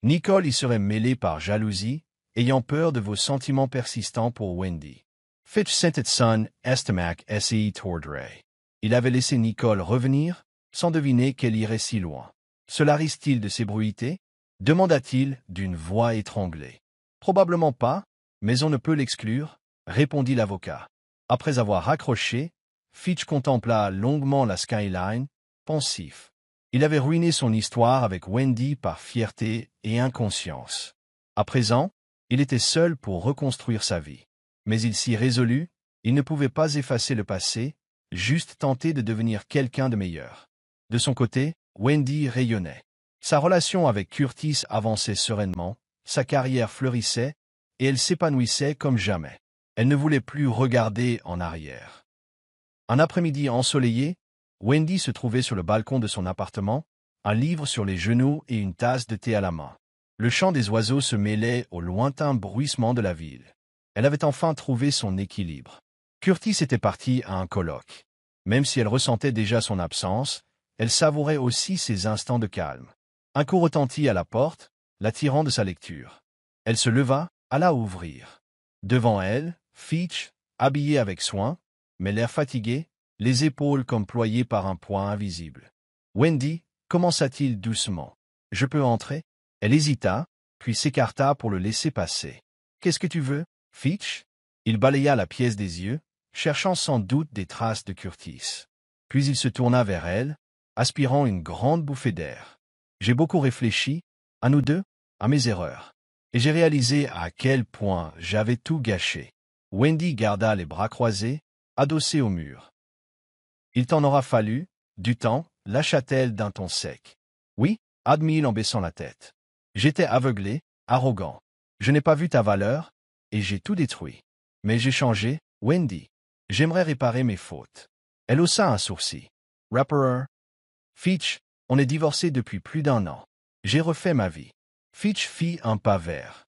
Nicole y serait mêlée par jalousie, ayant peur de vos sentiments persistants pour Wendy. » Fitch sentait son estomac essayer tordrait. Il avait laissé Nicole revenir, sans deviner qu'elle irait si loin. « Cela risque-t-il de s'ébruiter » demanda-t-il d'une voix étranglée. « Probablement pas, mais on ne peut l'exclure, » répondit l'avocat. Après avoir raccroché, Fitch contempla longuement la skyline, pensif. Il avait ruiné son histoire avec Wendy par fierté et inconscience. À présent, il était seul pour reconstruire sa vie. Mais il s'y résolut, il ne pouvait pas effacer le passé, juste tenter de devenir quelqu'un de meilleur. De son côté, Wendy rayonnait. Sa relation avec Curtis avançait sereinement, sa carrière fleurissait, et elle s'épanouissait comme jamais. Elle ne voulait plus regarder en arrière. Un après-midi ensoleillé, Wendy se trouvait sur le balcon de son appartement, un livre sur les genoux et une tasse de thé à la main. Le chant des oiseaux se mêlait au lointain bruissement de la ville. Elle avait enfin trouvé son équilibre. Curtis était parti à un colloque. Même si elle ressentait déjà son absence, elle savourait aussi ses instants de calme. Un coup retentit à la porte, l'attirant de sa lecture. Elle se leva, alla ouvrir. Devant elle, Fitch, habillé avec soin, mais l'air fatigué, les épaules comme ployées par un poids invisible. « Wendy, » commença-t-il doucement. « Je peux entrer ?» Elle hésita, puis s'écarta pour le laisser passer. « Qu'est-ce que tu veux, Fitch ?» Il balaya la pièce des yeux, cherchant sans doute des traces de Curtis. Puis il se tourna vers elle, aspirant une grande bouffée d'air. « J'ai beaucoup réfléchi, à nous deux, à mes erreurs. Et j'ai réalisé à quel point j'avais tout gâché. Wendy garda les bras croisés, adossés au mur. Il t'en aura fallu, du temps, lâcha-t-elle d'un ton sec. Oui, admit-il en baissant la tête. J'étais aveuglé, arrogant. Je n'ai pas vu ta valeur, et j'ai tout détruit. Mais j'ai changé, Wendy. J'aimerais réparer mes fautes. Elle haussa un sourcil. Rapper. Fitch, on est divorcés depuis plus d'1 an. J'ai refait ma vie. Fitch fit un pas vers.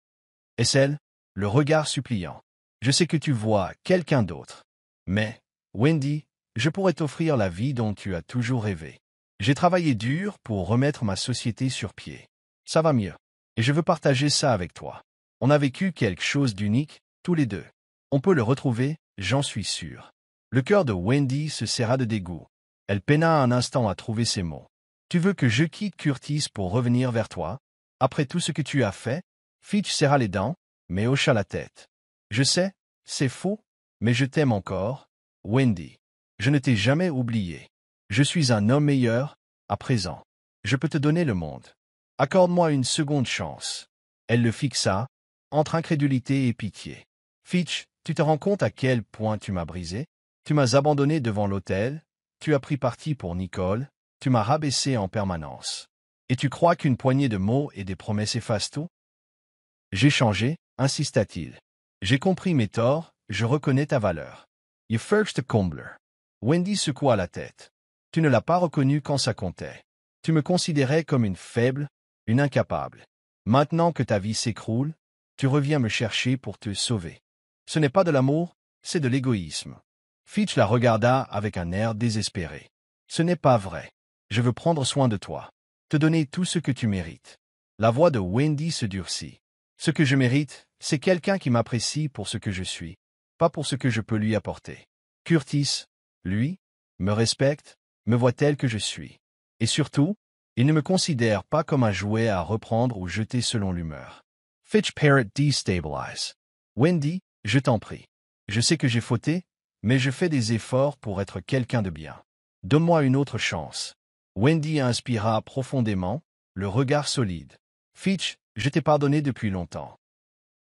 Et celle, le regard suppliant. Je sais que tu vois quelqu'un d'autre. Mais, Wendy, je pourrais t'offrir la vie dont tu as toujours rêvé. J'ai travaillé dur pour remettre ma société sur pied. Ça va mieux. Et je veux partager ça avec toi. On a vécu quelque chose d'unique, tous les deux. On peut le retrouver, j'en suis sûr. Le cœur de Wendy se serra de dégoût. Elle peina un instant à trouver ses mots. Tu veux que je quitte Curtis pour revenir vers toi? Après tout ce que tu as fait? Fitch serra les dents, mais hocha la tête. Je sais, c'est faux, mais je t'aime encore, Wendy. Je ne t'ai jamais oublié. Je suis un homme meilleur, à présent. Je peux te donner le monde. Accorde-moi une seconde chance. Elle le fixa, entre incrédulité et pitié. Fitch, tu te rends compte à quel point tu m'as brisé? Tu m'as abandonné devant l'hôtel, tu as pris parti pour Nicole, tu m'as rabaissé en permanence. Et tu crois qu'une poignée de mots et des promesses effacent tout? J'ai changé, insista-t-il. J'ai compris mes torts, je reconnais ta valeur. You first Combler. Wendy secoua la tête. Tu ne l'as pas reconnu quand ça comptait. Tu me considérais comme une faible, une incapable. Maintenant que ta vie s'écroule, tu reviens me chercher pour te sauver. Ce n'est pas de l'amour, c'est de l'égoïsme. Fitch la regarda avec un air désespéré. Ce n'est pas vrai. Je veux prendre soin de toi. Te donner tout ce que tu mérites. La voix de Wendy se durcit. Ce que je mérite, c'est quelqu'un qui m'apprécie pour ce que je suis, pas pour ce que je peux lui apporter. Curtis, lui, me respecte, me voit tel que je suis. Et surtout, il ne me considère pas comme un jouet à reprendre ou jeter selon l'humeur. Fitch Parrot destabilize. Wendy, je t'en prie. Je sais que j'ai fauté, mais je fais des efforts pour être quelqu'un de bien. Donne-moi une autre chance. Wendy inspira profondément, le regard solide. Fitch, je t'ai pardonné depuis longtemps.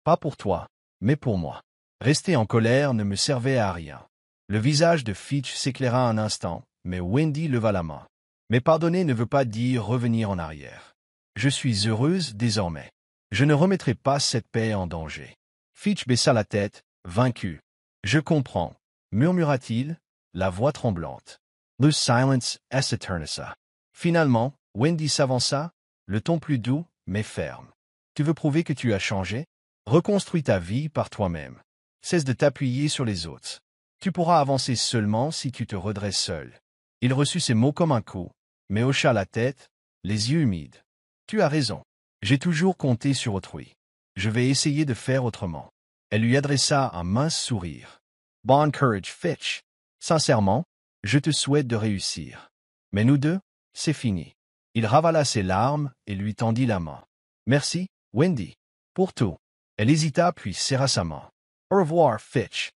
Pas pour toi, mais pour moi. Rester en colère ne me servait à rien. Le visage de Fitch s'éclaira un instant, mais Wendy leva la main. Mais pardonner ne veut pas dire revenir en arrière. Je suis heureuse désormais. Je ne remettrai pas cette paix en danger. Fitch baissa la tête, vaincu. Je comprends, murmura-t-il, la voix tremblante. The silence est eternissa. Finalement, Wendy s'avança, le ton plus doux, mais ferme. Tu veux prouver que tu as changé? Reconstruis ta vie par toi-même. Cesse de t'appuyer sur les autres. Tu pourras avancer seulement si tu te redresses seul. Il reçut ces mots comme un coup, mais hocha la tête, les yeux humides. Tu as raison. J'ai toujours compté sur autrui. Je vais essayer de faire autrement. Elle lui adressa un mince sourire. Bon courage, Fitch. Sincèrement, je te souhaite de réussir. Mais nous deux, c'est fini. Il ravala ses larmes et lui tendit la main. Merci, Wendy. Pour tout. Elle hésita puis serra sa main. Au revoir, Fitch.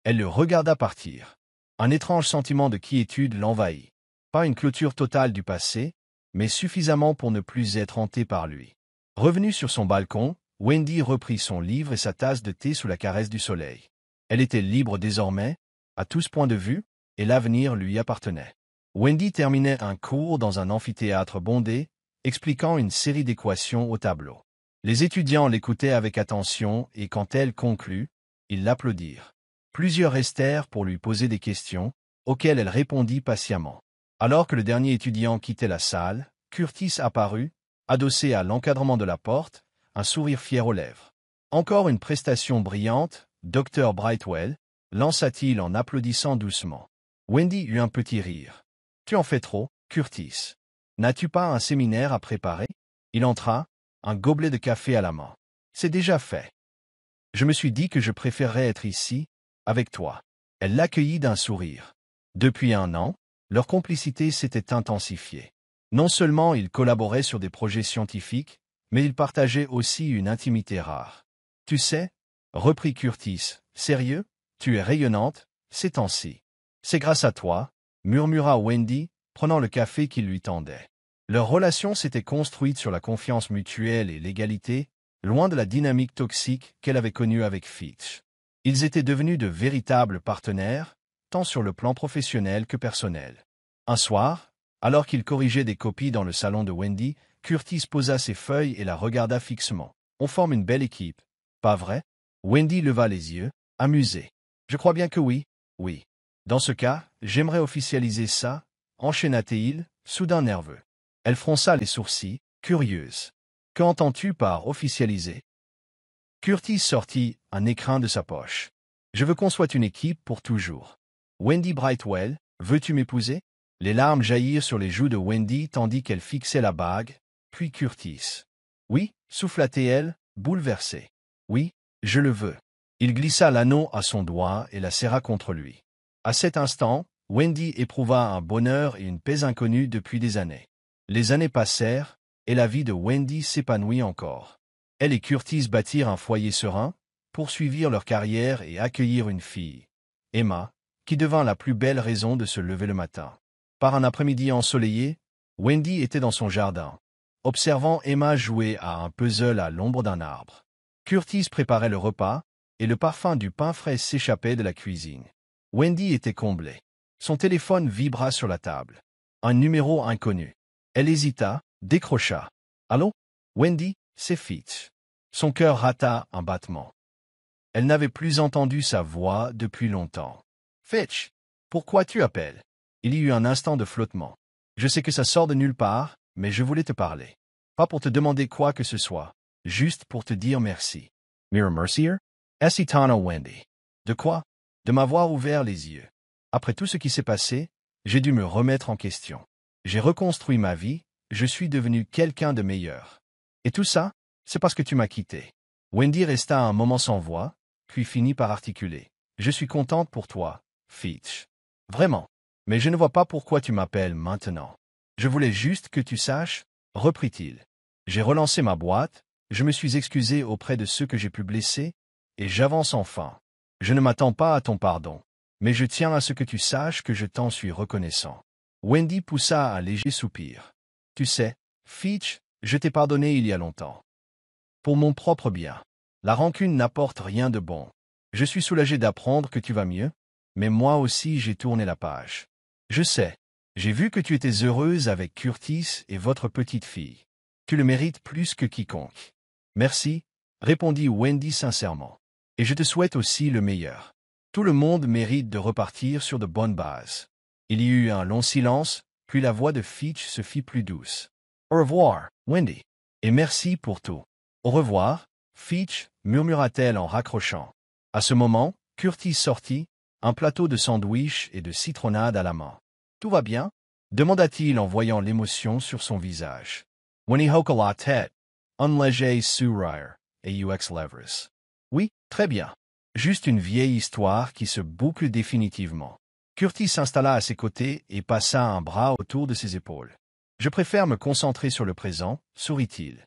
Elle le regarda partir. Un étrange sentiment de quiétude l'envahit. Pas une clôture totale du passé, mais suffisamment pour ne plus être hanté par lui. Revenue sur son balcon, Wendy reprit son livre et sa tasse de thé sous la caresse du soleil. Elle était libre désormais, à tous points de vue, et l'avenir lui appartenait. Wendy terminait un cours dans un amphithéâtre bondé, expliquant une série d'équations au tableau. Les étudiants l'écoutaient avec attention et quand elle conclut, ils l'applaudirent. Plusieurs restèrent pour lui poser des questions, auxquelles elle répondit patiemment. Alors que le dernier étudiant quittait la salle, Curtis apparut, adossé à l'encadrement de la porte, un sourire fier aux lèvres. Encore une prestation brillante, Dr. Brightwell, lança-t-il en applaudissant doucement. Wendy eut un petit rire. Tu en fais trop, Curtis. N'as-tu pas un séminaire à préparer? Il entra, un gobelet de café à la main. C'est déjà fait. Je me suis dit que je préférerais être ici, avec toi. Elle l'accueillit d'un sourire. Depuis 1 an, leur complicité s'était intensifiée. Non seulement ils collaboraient sur des projets scientifiques, mais ils partageaient aussi une intimité rare. Tu sais, reprit Curtis, sérieux, tu es rayonnante, ces temps-ci. C'est grâce à toi, murmura Wendy, prenant le café qu'il lui tendait. Leur relation s'était construite sur la confiance mutuelle et l'égalité, loin de la dynamique toxique qu'elle avait connue avec Fitch. Ils étaient devenus de véritables partenaires, tant sur le plan professionnel que personnel. Un soir, alors qu'il corrigeait des copies dans le salon de Wendy, Curtis posa ses feuilles et la regarda fixement. On forme une belle équipe, pas vrai? Wendy leva les yeux, amusée. Je crois bien que oui, oui. Dans ce cas, j'aimerais officialiser ça, enchaîna-t-il, soudain nerveux. Elle fronça les sourcils, curieuse. Qu'entends-tu par officialiser? Curtis sortit un écrin de sa poche. Je veux qu'on soit une équipe pour toujours. Wendy Brightwell, veux-tu m'épouser? Les larmes jaillirent sur les joues de Wendy tandis qu'elle fixait la bague, puis Curtis. Oui, souffla-t-elle, bouleversée. Oui, je le veux. Il glissa l'anneau à son doigt et la serra contre lui. À cet instant, Wendy éprouva un bonheur et une paix inconnus depuis des années. Les années passèrent, et la vie de Wendy s'épanouit encore. Elle et Curtis bâtirent un foyer serein, poursuivirent leur carrière et accueillirent une fille, Emma, qui devint la plus belle raison de se lever le matin. Par un après-midi ensoleillé, Wendy était dans son jardin, observant Emma jouer à un puzzle à l'ombre d'un arbre. Curtis préparait le repas, et le parfum du pain frais s'échappait de la cuisine. Wendy était comblée. Son téléphone vibra sur la table. Un numéro inconnu. Elle hésita, décrocha. « Allô? Wendy, c'est Fitch. » Son cœur rata un battement. Elle n'avait plus entendu sa voix depuis longtemps. « Fitch, pourquoi tu appelles ?» Il y eut un instant de flottement. « Je sais que ça sort de nulle part, mais je voulais te parler. Pas pour te demander quoi que ce soit, juste pour te dire merci. » Mira Mercier? Essitana Wendy. De quoi? De m'avoir ouvert les yeux. Après tout ce qui s'est passé, j'ai dû me remettre en question. J'ai reconstruit ma vie, je suis devenu quelqu'un de meilleur. Et tout ça, c'est parce que tu m'as quitté. Wendy resta un moment sans voix, puis finit par articuler. Je suis contente pour toi, Fitch. Vraiment. Mais je ne vois pas pourquoi tu m'appelles maintenant. Je voulais juste que tu saches, reprit-il. J'ai relancé ma boîte, je me suis excusé auprès de ceux que j'ai pu blesser, et j'avance enfin. Je ne m'attends pas à ton pardon, mais je tiens à ce que tu saches que je t'en suis reconnaissant. Wendy poussa un léger soupir. Tu sais, Fitch, je t'ai pardonné il y a longtemps. Pour mon propre bien. La rancune n'apporte rien de bon. Je suis soulagé d'apprendre que tu vas mieux, mais moi aussi j'ai tourné la page. Je sais, j'ai vu que tu étais heureuse avec Curtis et votre petite fille. Tu le mérites plus que quiconque. Merci, répondit Wendy sincèrement. Et je te souhaite aussi le meilleur. Tout le monde mérite de repartir sur de bonnes bases. Il y eut un long silence, puis la voix de Fitch se fit plus douce. Au revoir, Wendy. Et merci pour tout. Au revoir, Fitch, murmura-t-elle en raccrochant. À ce moment, Curtis sortit, un plateau de sandwich et de citronnade à la main. Tout va bien? Demanda-t-il en voyant l'émotion sur son visage. Wendy hocha la tête, un léger sourire, et ux lèvres. Oui, très bien. Juste une vieille histoire qui se boucle définitivement. Curtis s'installa à ses côtés et passa un bras autour de ses épaules. Je préfère me concentrer sur le présent, sourit-il.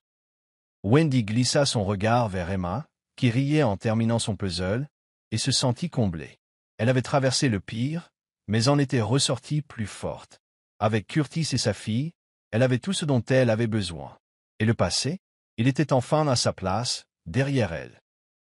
Wendy glissa son regard vers Emma, qui riait en terminant son puzzle, et se sentit comblée. Elle avait traversé le pire, mais en était ressortie plus forte. Avec Curtis et sa fille, elle avait tout ce dont elle avait besoin. Et le passé? Il était enfin à sa place, derrière elle.